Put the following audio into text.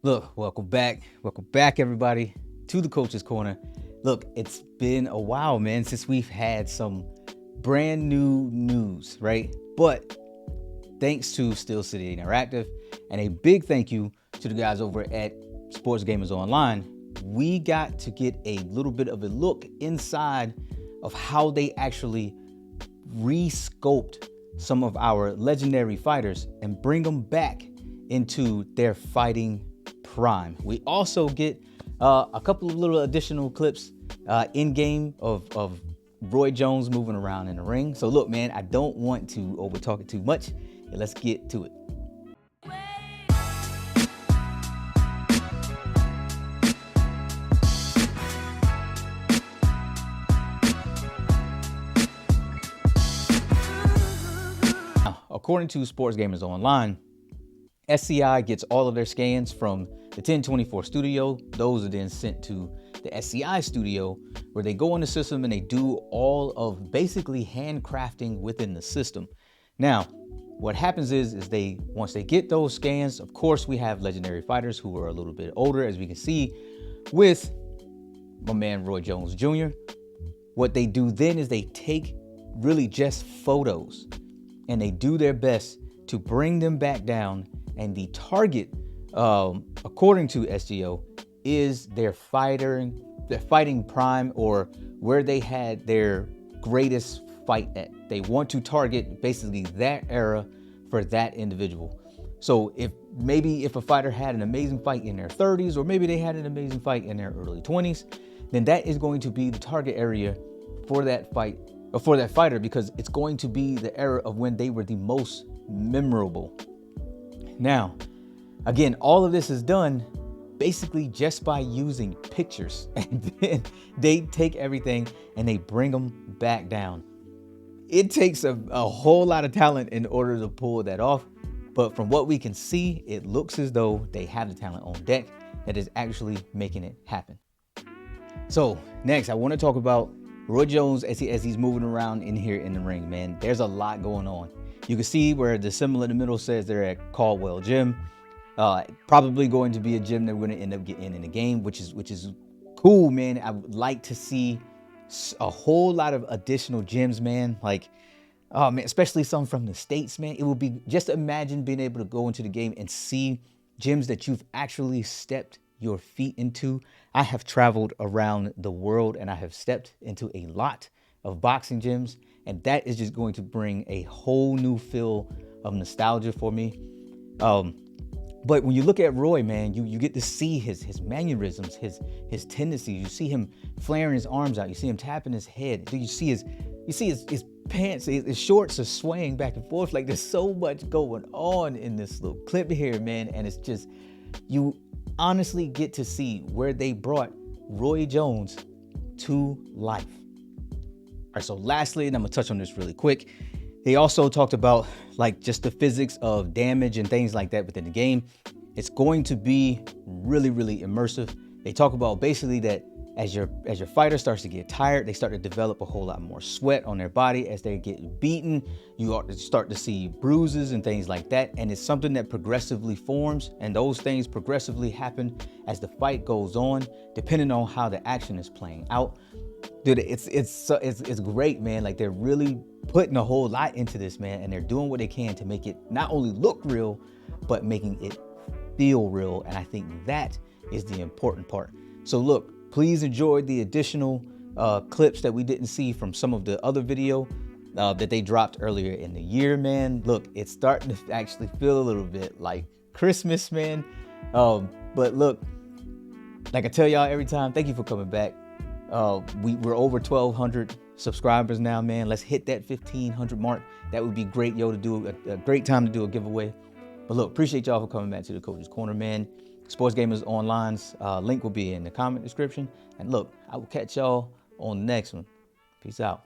Look, welcome back. Welcome back, everybody, to the Coach's Corner. Look, it's been a while, man, since we've had some brand new news, right? But thanks to Steel City Interactive, and a big thank you to the guys over at Sports Gamers Online, we got to get a little bit of a look inside of how they actually re-scoped some of our legendary fighters and bring them back into their fighting prime. We also get a couple of little additional clips in game of Roy Jones moving around in the ring. So look, man, I don't want to over talk it too much. Let's get to it. Now, according to Sports Gamers Online, SCI gets all of their scans from the 1024 studio. Those are then sent to the SCI studio, where they go in the system and they do all of basically handcrafting within the system. Now, what happens is once they get those scans, of course, we have legendary fighters who are a little bit older, as we can see with my man Roy Jones Jr. What they do then is they take really just photos and they do their best to bring them back down. And the target, according to SGO, is their fighting prime, or where they had their greatest fight at. They want to target basically that era for that individual. So if a fighter had an amazing fight in their 30s, or maybe they had an amazing fight in their early 20s, then that is going to be the target area for that fight, or for that fighter, because it's going to be the era of when they were the most memorable. Now, again, all of this is done basically just by using pictures, and then they take everything and they bring them back down. It takes a whole lot of talent in order to pull that off, but from what we can see, it looks as though they have the talent on deck that is actually making it happen. So next, I want to talk about Roy Jones as he's moving around in here in the ring, man. There's a lot going on. You can see where the symbol in the middle says they're at Caldwell Gym. Probably going to be a gym that we're going to end up getting in the game, which is cool, man. I would like to see a whole lot of additional gyms, man. Like, oh man, especially some from the States, man. It would be, just imagine being able to go into the game and see gyms that you've actually stepped your feet into. I have traveled around the world and I have stepped into a lot of boxing gyms, and that is just going to bring a whole new feel of nostalgia for me. But when you look at Roy, man, you get to see his mannerisms, his tendencies. You see him flaring his arms out. You see him tapping his head. You see his pants, his shorts are swaying back and forth. Like, there's so much going on in this little clip here, man. And it's just, you honestly get to see where they brought Roy Jones to life. All right, so lastly, and I'm gonna touch on this really quick, they also talked about like just the physics of damage and things like that within the game. It's going to be really, really immersive. They talk about basically that as your fighter starts to get tired, they start to develop a whole lot more sweat on their body. As they get beaten, you start to see bruises and things like that. And it's something that progressively forms, and those things progressively happen as the fight goes on, depending on how the action is playing out. Dude, it's great, man. Like, they're really putting a whole lot into this, man, and they're doing what they can to make it not only look real, but making it feel real. And I think that is the important part. So look, please enjoy the additional clips that we didn't see from some of the other video that they dropped earlier in the year, man. Look, it's starting to actually feel a little bit like Christmas, man. But look, like I tell y'all every time, thank you for coming back. We're over 1,200 subscribers now, man. Let's hit that 1,500 mark. That would be great, yo, to do a great time to do a giveaway. But look, appreciate y'all for coming back to the Coach's Corner, man. Sports Gamers Online's link will be in the comment description. And look, I will catch y'all on the next one. Peace out.